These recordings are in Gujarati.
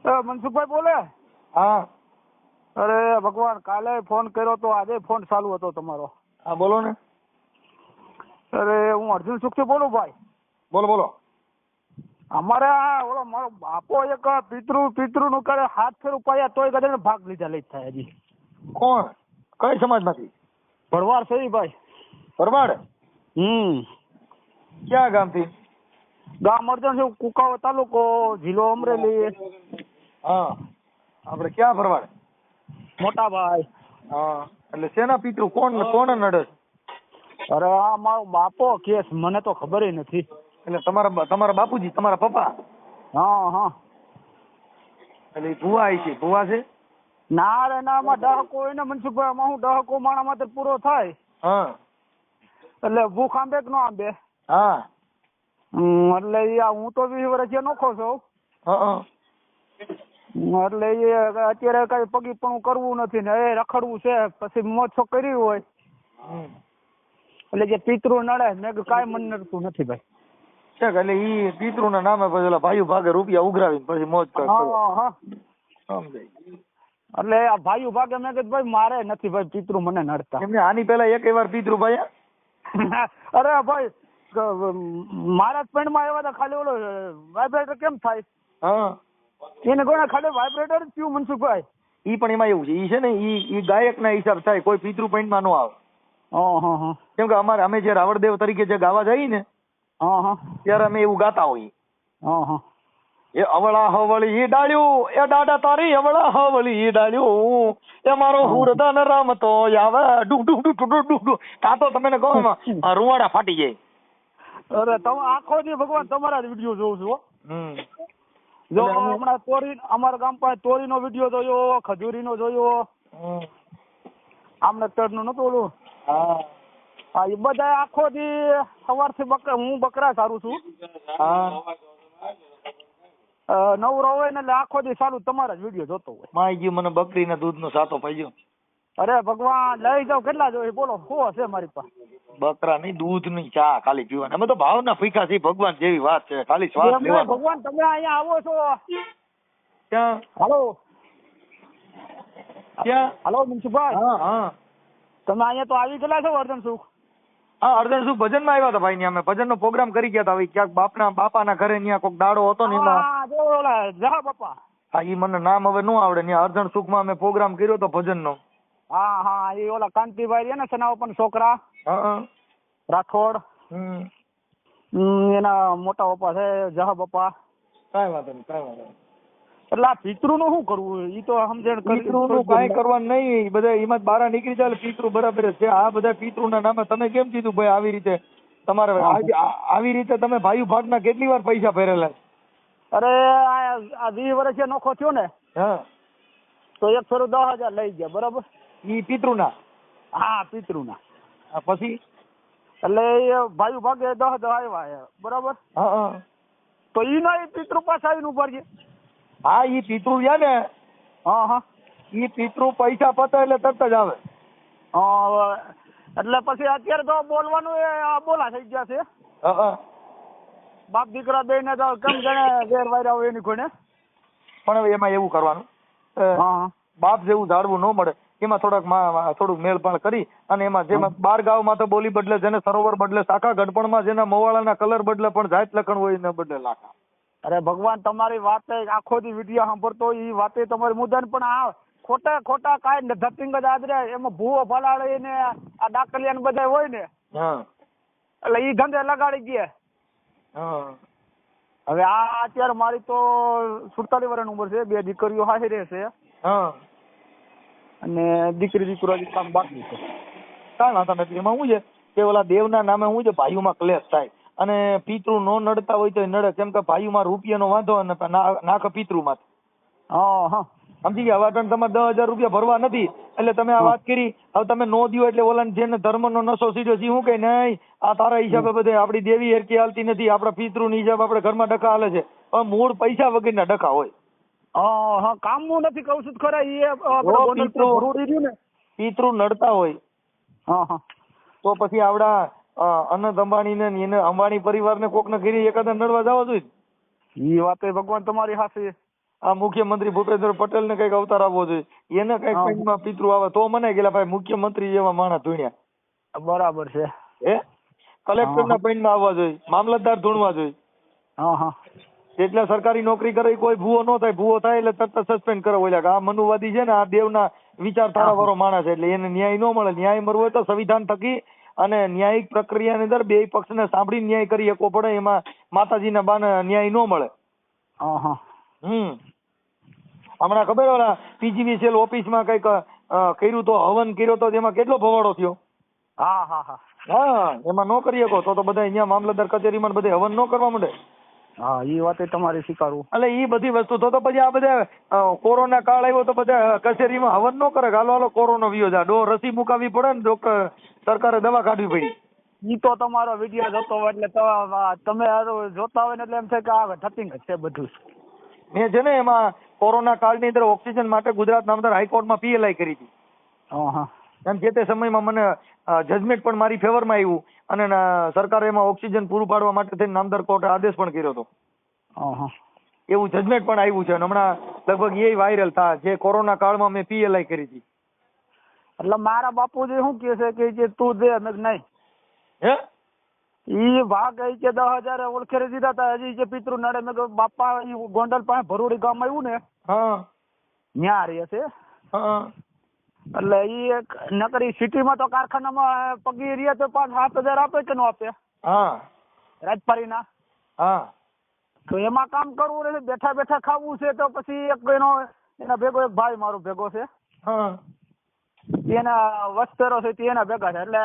મનસુખભાઈ બોલે? હા. અરે ભગવાન, કાલે ફોન કર્યો તો આજે ફોન ચાલુ હતો તમારો. હા બોલો ને. અરે હું અર્જુન સુખથી બોલું ભાઈ. બોલો બોલો. અમારે આ ઓલો મારો બાપો એક પિતૃ નું કરે 7 ફેર ઉપાડ્યા તોય ગધેડ ભાગ લીધા લઈ થાય હજી. કોણ? કઈ સમાજમાંથી? ભરવાડ છે ભાઈ. પરમાડ? ક્યાં ગામથી? ગામ અર્જુન છે, કુકાવા તાલુકો, જિલ્લો અમરેલી. હા. આપણે ક્યાં પરમાડ? મોટા ભાઈ. હા. એટલે શેના પિતૃ? કોણ નડે? અરે આ મારો બાપો કેસ, મને તો ખબર નથી. એટલે તમારા બાપુજી, તમારા પપ્પા? હા હા. એટલે ભુવા છે? ભુવા છે? ના રે ના, માં ડહકો હોય ને મનસુખભાઈ, આમાં હું ડહકો માણા માં પૂરો થાય. હા. એટલે ભૂખ આંબે કે ન આંબે? હા. એટલે હું તો 20 વર્ષ નોખો છું. હા. એટલે અત્યારે કઈ પગી પણ કરવું નથી ને એ રખડવું છે. પછી મોછો કરી હોય એટલે જે પિતૃ નડે મેં કાંઈ મન નડતું નથી ભાઈ. એટલે ઈ પિતૃ ના નામે પછી ભાઈઓ ભાગે રૂપિયા ઉઘરાવીને પછી મોજ કરે. એટલે આ ભાઈઓ ભાગે મેં કીધું ભાઈ મારે નથી ભાઈ પિતૃ મને નડતા. એમને આની પેલા એક વાર પિતૃ ભાઈ? અરે ભાઈ મારા પેન્ડમાં આવ્યા હતા, ખાલી ઓલો વાઇબ્રેટર કેમ થાય એને કોને ખાલી વાઇબ્રેટર જ થયું મનસુખભાઈ. ઈ પણ એમાં એવું છે, ઈ છે ને ઈ ગાયક ના હિસાબ થાય, કોઈ પિતૃ પોઈન્ટ માં નો આવે. કેમ કે અમે જે રાવણદેવ તરીકે જે ગાવા જઈએ ને ત્યારે અમે એવું ગાતા હોઈએ. એ અવળા હવળી ઈ ડાળ્યું, એ દાડા તારી અવળા હવળી ઈ ડાળ્યું, એ મારો હુરદન રમતો આવે ડુક ડુક ડુક ડુક ડુક. તા તો તમે કહો રૂવાડા ફાટી જાય. અરે તમે આખો દી ભગવાન તમારા જ વિડીયો જોઉં છું. જો હમણાં તોરી અમારા ગામ પાસે તોરી નો વિડીયો જોયો, ખજૂરી નો જોયો, આમણે તડ નું નતું ઓલું. હા એ બધા આખો દી સવારથી હું બકરા સારું છું. નવરો હોય ને એટલે આખો દી સારું તમારા જ વિડીયો જોતો હોય. માય ગયું મને બકરી ના દૂધ નો સાતો પાડ્યો. અરે ભગવાન લઈ જાવ, કેટલા જોઈએ બોલો? શું હશે મારી પાસે? બકરા નહીં, દૂધ ની ચા ખાલી પીવાની. અમે તો ભાવના ભૂખ્યા છીએ, ભગવાન જેવી વાત છે, ખાલી શ્વાસ લેવાનો. ભગવાન તમે અહીંયા આવો છો ક્યાં? હાલો ક્યાં? હાલો મનસુખભાઈ. હા. તમે અહીંયા તો આવી ગયેલા છો અર્જન સુખ? હા, અર્જન સુખ ભજન માં આવ્યા હતા ભાઈ. અમે ભજન નો પ્રોગ્રામ કરી ગયા હતા. ક્યાંક બાપાના ઘરે ત્યાં કોઈક દાડો હતો ને એમાં. જહા બાપા. હા, ઈ મને નામ હવે નો આવડે. ત્યાં અર્જન સુખ માં અમે પ્રોગ્રામ કર્યો હતો ભજન નો. હા એ ઓલા કાંતિભાઈ છે ને સનાવ પણ છોકરા રાઠોડ, એના મોટા પપ્પા છે જહા બાપા. કાંઈ વાંધો નહીં. એટલે આ પિતૃ નું શું કરવું? ઈ તો સમજણ. પિતૃ નું કાંઈ કરવાનું નહીં, બધા એમાં જ બહાર નીકળી જાય. પિતૃ બરાબર છે. આ બધા પિતૃ ના નામે તમે કેમ કીધું ભાઈ આવી રીતે? તમારે આવી રીતે તમે ભાઈ ભાગના કેટલી વાર પૈસા ભરેલા? અરે આ 20 વર્ષે નોખો થયો ને તો 1 ફેરો 10,000 લઈ ગયા. બરાબર? ઈ પિતૃ ના? હા, પિતૃ ના. પછી એટલે ભાઈ ભાગે 10,000 આવ્યા. બરાબર? તો ઈ ના પિતૃ પાસે આવીને ઉભા છે. હા, ઈ પિતૃ ગયા ને. ઈ પિતૃ પૈસા પતે એટલે તરત જ આવે. એટલે પછી અત્યારે તો બોલવાનું એ બોલા થઈ ગયા છે. બાપ દીકરા બે ને તો કેમ જાણે વેર વાયરા હોય એની કોઈને. પણ હવે એમાં એવું કરવાનું, બાપ જેવું ઝાડવું ન મળે. એમાં થોડુંક મેળપાળ કરી અને એમાં જેમાં 12 ગામમાં તો બોલી બદલે, જેને સરોવર બદલે શાખા, ગઢપણમાં જેના મોવાળાના કલર બદલે પણ જાત લખણ હોય ને બદલે લાખા. અરે ભગવાન, તમારી વાત આખો દી વિડીયો સાંભળતો એ વાતે તમારી મુદ્દા. પણ આ ખોટા કાંઈ ધતિંગ જ આદરે એમાં ભૂવો ભલાડે ને આ ડાકલિયા ને બધા હોય ને એટલે ઈ ધંધે લગાડી ગયા. હવે આ અત્યારે મારી તો 47 વર્ષની ઉંમર છે. 2 દીકરીઓ હારે છે અને દીકરો કામ બાકી છે. કાંઈ વાંધો નથી. એમાં શું છે કે ઓલા દેવના નામે શું છે ભાઈઓમાં ક્લેશ થાય અને પિતૃ નો નડતા હોય તો નડે. કેમ કે ભાઈઓમાં રૂપિયાનો વાંધો અને નાખ પિતૃમાં. સમજી ગયા? હવે તમારે 10,000 રૂપિયા ભરવા નથી એટલે તમે આ વાત કરી. હવે તમે નો દો એટલે ઓલા જેને ધર્મ નો નશો સીધો છે શું કે નહીં આ તારા હિસાબે બધે આપડી દેવી હેરકી હાલતી નથી, આપડા પિતૃ ની હિસાબ આપડે ઘરમાં ડખા હાલે છે. પણ મૂળ પૈસા વગરના ડખા હોય. કામનું નથી કહું છું ખરા. પિતૃ નડતા હોય તો પછી આવડા અનંત અંબાણી ને એને અંબાણી પરિવાર ને કોક ને ઘેરી એકાદા નડવા જવા જોઈએ. ઈ વાત ભગવાન તમારી હાથે. આ મુખ્યમંત્રી ભૂપેન્દ્ર પટેલ ને કઈક અવતાર આવવો જોઈએ, એને કઈક પૈણમાં પિતૃ આવે તો મને ગયેલા ભાઈ મુખ્યમંત્રી જેવા માણસ ધૂણ્યા. બરાબર છે. કલેક્ટર ના પૈણમાં આવવા જોઈએ, મામલતદાર ધૂણવા જોઈએ. એટલે સરકારી નોકરી કરે કોઈ ભૂવો ન થાય, ભૂવો થાય એટલે તરત સસ્પેન્ડ કરો. ઓલા આ મનુવાદી છે ને, આ દેવના વિચારધારા વાળો માણસ એટલે એને ન્યાય ન મળે. ન્યાય મળવો હોય તો સંવિધાન થકી અને ન્યાયિક પ્રક્રિયાની અંદર બે પક્ષને સાંભળીને ન્યાય કરી શકવો પડે. એમાં માતાજીના બાને ન્યાય ન મળે. હમણાં ખબર ઓલા પીજીવીસીએલ ઓફિસમાં કઈક કર્યું તો, હવન કર્યો તો, તેમાં કેટલો ભવાડો થયો. એમાં ન કરી શકો તો બધા અહીંયા મામલતદાર કચેરીમાં બધે હવન ન કરવા માંડે. એ વાત તમારી સ્વીકારવું. એટલે એ બધી વસ્તુ તો પછી આ બધા કોરોના કાળ આવ્યો તો બધા કચેરીમાં હવન ન કરે. હાલો હાલો કોરોના વિયો જા, રસી મુકાવી પડે ને, ડોક્ટર સરકારે દવા કાઢવી પડી. ઈ તો તમારો વિડીયો જોતો હોય એટલે તમે જોતા હોય ને એટલે એમ થાય કે આ ઠપિંગ જ છે બધું. મેં છે ને એમાં કોરોના કાળની અંદર ઓક્સિજન માટે ગુજરાત નામદાર હાઈકોર્ટમાં પીએલઆઈ કરી હતી. એમ જે તે સમયમાં મને જજમેન્ટ પણ મારી ફેવરમાં આવ્યું અને સરકારે એમાં ઓક્સિજન પૂરું પાડવા માટે થઈને નામદાર કોર્ટે આદેશ પણ કર્યો હતો. એવું જજમેન્ટ પણ આવ્યું છે. હમણાં લગભગ એ વાયરલ થા જે કોરોના કાળમાં મેં પીએલઆઈ કરી હતી. એટલે મારા બાપુજી શું કે છે કે જે તું દે મેં નહીં ઈ ભાગ એ કે 10,000 ઓળખેરી દીધા હતા. હજી જે પિતૃ નડે મેં બાપા ગોંડલ પાસે ભરૂડી ગામ આવ્યું ને ન્યા રહે છે. એટલે ઈ નકરી સિટીમાં તો કારખાનામાં પગી રહ્યા તો 5-7,000 આપે કે ન આપે રાજપારીના. તો એમાં કામ કરવું રહે, બેઠા બેઠા ખાવું છે. તો પછી એક એના ભેગો એક ભાઈ મારો ભેગો છે, એના વસ્તરો છે તે એના ભેગા છે. એટલે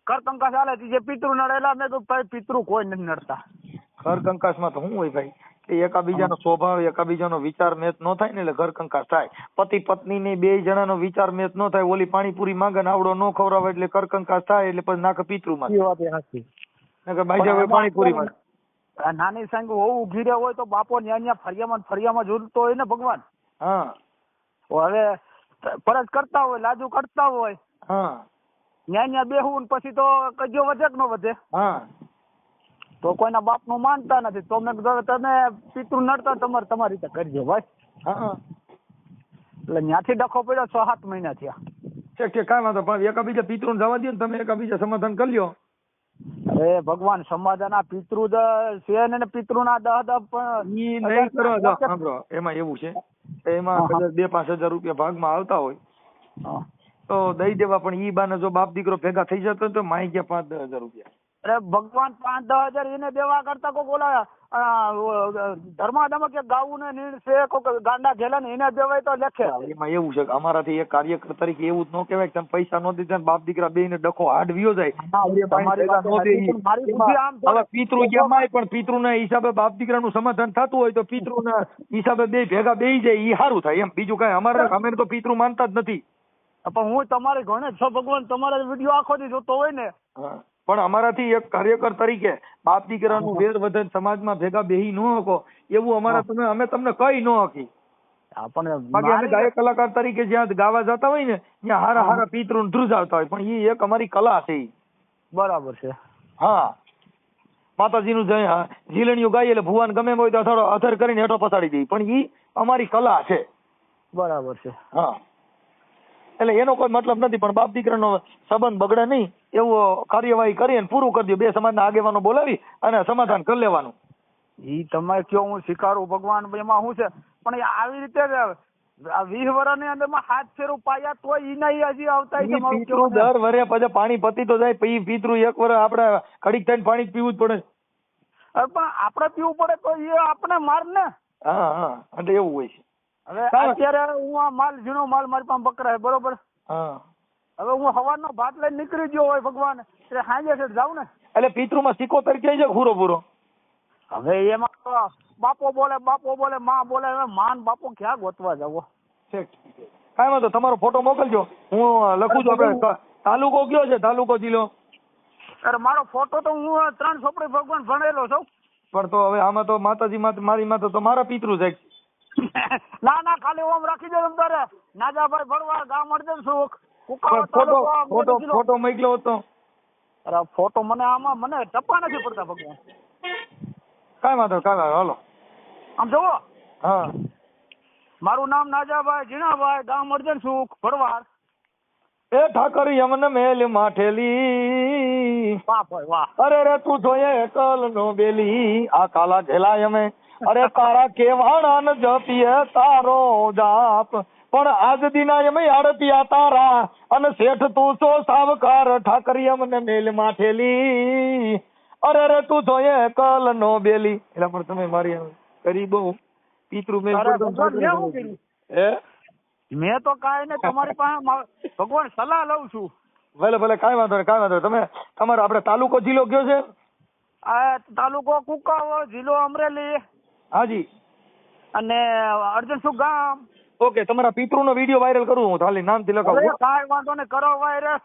કર કંકાસ હાલે જે પિતૃ નડેલા મેં કહ્યું ભાઈ પિતૃ કોઈ નથી નડતા. ઘર કંકાસમાં તો શું હોય ભાઈ કે એકાબીજાનો સ્વભાવ એકાબીજાનો વિચાર મેચ ન થાય ને એટલે ઘર કંકાસ થાય. પતિ પત્ની ની બે જણાનો વિચાર મેચ ન થાય, ઓલી પાણીપુરી માંગે ને આવડો ન ખવડાવે એટલે ઘર કંકાસ થાય. એટલે પછી નાખે પિતૃમાં. પાણીપુરી માં નાની સંગ હોવું ઘીરે હોય તો બાપો ન્યા ફરિયામાં ઝૂલતો હોય ને ભગવાન. હવે ફરજ કરતા હોય, લાજુ કરતા હોય, ન્યા બેહવું પછી તો કજ્યો વધે કે ન વધે. તો કોઈના બાપ નું માનતા નથી. તો મેં તમે પિતૃ નડતા તમારી રીતે કરજો ભાઈ. એટલે ત્યાંથી ડખો પડ્યો 6-7 મહિના થયા. કાંઈ વાંધો પણ એકાબીજા પિતૃ જવા દો ને, તમે એકાબીજા સમાધાન કરી લ્યો. અરે ભગવાન સમાધાન આ પિતૃ છે ને પિતૃ ના 10 એમાં એવું છે એમાં 2-5 હજાર રૂપિયા ભાગમાં આવતા હોય તો દઈ દેવા. પણ ઈ બાને જો બાપ દીકરો ભેગા થઈ જતો તો માઈ ગયા 5-10 હજાર રૂપિયા. અરે ભગવાન 5-10 હજાર એને દેવા કરતા કોઈ બોલા ધર્માદમ કે ગાવું ને નીણ છે કોઈ ગાંડા ઘેલા ને એને દેવાય તો લેખે. એમાં એવું છે કે અમારાથી એક કાર્યકર તરીકે એવું જ ન કહેવાય કે તમે પૈસા નો દીધા બાપ દીકરા બે ને ડખો હાડ વિયો જાય. હવે પિતૃ જેમાં પણ પિતૃ ના હિસાબે બાપ દીકરા નું સમાધાન થતું હોય તો પિતૃ ના હિસાબે બે ભેગા બેહી જાય એ સારું થાય એમ. બીજું કઈ અમે તો પિતૃ માનતા જ નથી. પણ હું તમારી ઘણે છો ભગવાન, તમારા વિડીયો આખો દી જોતો હોય ને. પણ અમારાથી એક કાર્યકર તરીકે બાપ દીકરાનું વેર વધન સમાજમાં ભેગા બેહી ન શકો એવું અમારા અમે તમને કઈ ન હકી. બાકી અમે ગાયક કલાકાર તરીકે જ્યાં ગાવા જતા હોય ને ત્યાં હારા હારા પિતૃ ધ્રુજાવતા હોય. પણ એ એક અમારી કલા છે. બરાબર છે. માતાજીનું ઝીલણીયું ગાય એટલે ભુવાન ગમે હોય તો અથર કરીને હેઠો પસાડી દઈ. પણ ઈ અમારી કલા છે. બરાબર છે. એટલે એનો કોઈ મતલબ નથી. પણ બાપ દીકરાનો સંબંધ બગડે નહીં એવું કાર્યવાહી કરી અને પૂરું કરી દો. બે સમાજના આગેવાનો બોલાવી અને સમાધાન કરી લેવાનું. ઈ તમે કયો હું સ્વીકારું ભગવાન. એમાં શું છે પણ આવી રીતે 20 વર્ષની અંદર 7 ફેરું પાયા તો ઈના હજી આવતા દર વરે પછી પાણી પતી તો જાય પછી પિતૃ એક વર્ષ આપણે કડીક થઈને પાણી પીવું જ પડે. પણ આપણે પીવું પડે તો એ આપણે માર ને. એટલે એવું હોય છે. હવે અત્યારે હું આ માલ ઝીણો માલ મારી પાસે બકરાય બરોબર. હવે હું સવારનો ભાત લઈને નીકળી ગયો હોય ભગવાન એટલે સાંજે છે જાવ ને. એટલે પિતૃમાં સિકોતર કહે છે પૂરો પૂરો. હવે એમાં બાપો બોલે માં બોલે. હવે માન બાપો ક્યાં ગોતવા જવો. કાંઈ વાંધો તમારો ફોટો મોકલજો હું લખું છું. આપણે તાલુકો કયો છે? તાલુકો જિલ્લો? અરે મારો ફોટો તો હું 3 ચોપડી ભગવાન ભણેલો છું. પણ તો હવે આમાં તો માતાજી મારી માતા તો મારા પિતૃ છે. ના ખાલી ઓમ રાખી દો તારે નાજાભાઈ ભણવા ગામ અડજન સુખ ફોટો મોકલ્યો હતો. અરે ફોટો મને આમાં મને ટપા નથી પડતા ભગવાન. કાંઈ વાંધો હાલો આમ જોવો. મારું નામ નાજાભાઈ જીણાભાઈ, ગામ અર્જનસુખ, ભરવાડ. એ ઠાકર યમન મેલ માઠેલી, વાહ ભાઈ વાહ. અરે રે તું જોઈએ એકલ નો બેલી, આ કાલા ઘેલા યમે, અરે તારા કેવાણા ન જપીએ તારો જાપ, પણ આજ દિના યમે આડતિયા તારા, અને શેઠ તું છો સાવકાર, ઠાકર યમન મેલ માઠેલી, અરે રે તું જોઈએ એકલ નો બેલી. એટલે પણ તમે મારી ગરીબો પિતૃ મેલ મેં તો કાંઈ ને તમારી પાસે ભગવાન સલાહ લઉં છું. ભલે ભલે કાંઈ વાંધો નહીં, કાંઈ વાંધો નહીં. તમે તમારો આપણે તાલુકો જિલ્લો કયો છે? આ તાલુકો કુકાવો, જિલ્લો અમરેલી. હાજી. અને અર્જનસુખ ગામ. ઓકે, તમારા પિતૃનો વિડીયો વાયરલ કરું હું, ખાલી નામથી લખાવું. કાંઈ વાંધો નહીં, કરો વાયરલ.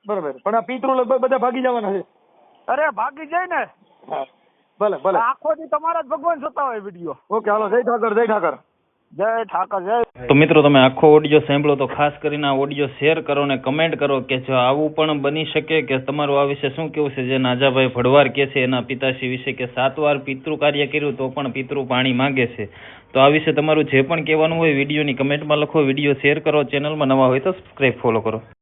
બરાબર, પણ આ પિતૃ લગભગ બધા ભાગી જવાના છે. અરે ભાગી જાય ને. હા ભલે ભલે, આખો દી તમારા જ ભગવાન જોતા હોય વિડીયો. ઓકે હાલો, જય ઠાકર, જય ઠાકર. જય ઠાકર, જય. તો મિત્રો તમે આખો ઓડિયો સાંભળો તો ખાસ કરીને આ ઓડિયો શેર કરો ને કમેન્ટ કરો કે જો આવું પણ બની શકે કે તમારું આ વિશે શું કેવું છે. જે નાજાભાઈ ભડવાર કે છે એના પિતાશ્રી વિશે કે 7 વાર પિતૃ કાર્ય કર્યું તો પણ પિતૃ પાણી માંગે છે. તો આ વિશે તમારું જે પણ કહેવાનું હોય વિડીયોની કમેન્ટમાં લખો, વિડીયો શેર કરો, ચેનલમાં નવા હોય તો સબસ્ક્રાઇબ ફોલો કરો.